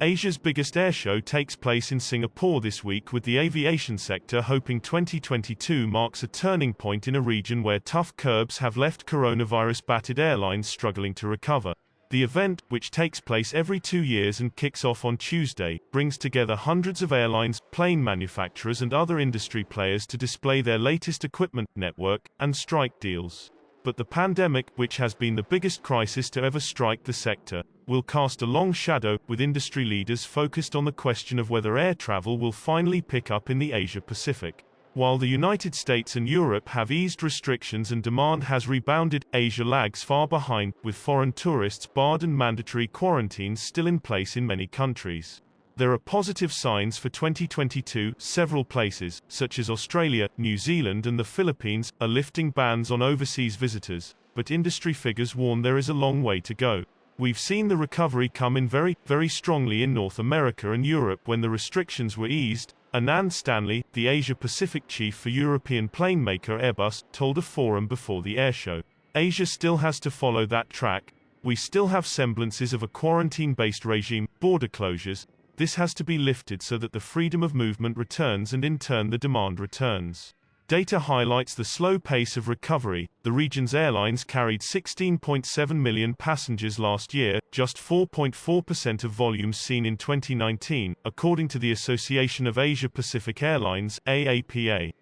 Asia's biggest airshow takes place in Singapore this week, with the aviation sector hoping 2022 marks a turning point in a region where tough curbs have left coronavirus-battered airlines struggling to recover. The event, which takes place every 2 years and kicks off on Tuesday, brings together hundreds of airlines, plane manufacturers and other industry players to display their latest equipment, network, and strike deals. But the pandemic, which has been the biggest crisis to ever strike the sector, will cast a long shadow, with industry leaders focused on the question of whether air travel will finally pick up in the Asia-Pacific. While the United States and Europe have eased restrictions and demand has rebounded, Asia lags far behind, with foreign tourists barred and mandatory quarantines still in place in many countries. There are positive signs for 2022. Several places, such as Australia, New Zealand and the Philippines, are lifting bans on overseas visitors, but industry figures warn there is a long way to go. We've seen the recovery come in very strongly in North America and Europe when the restrictions were eased. Anand Stanley, the Asia-Pacific chief for European plane maker Airbus, told a forum before the airshow. Asia still has to follow that track. We still have semblances of a quarantine-based regime, border closures. This has to be lifted so that the freedom of movement returns and in turn the demand returns. Data highlights the slow pace of recovery. The region's airlines carried 16.7 million passengers last year, just 4.4% of volumes seen in 2019, according to the Association of Asia-Pacific Airlines, AAPA.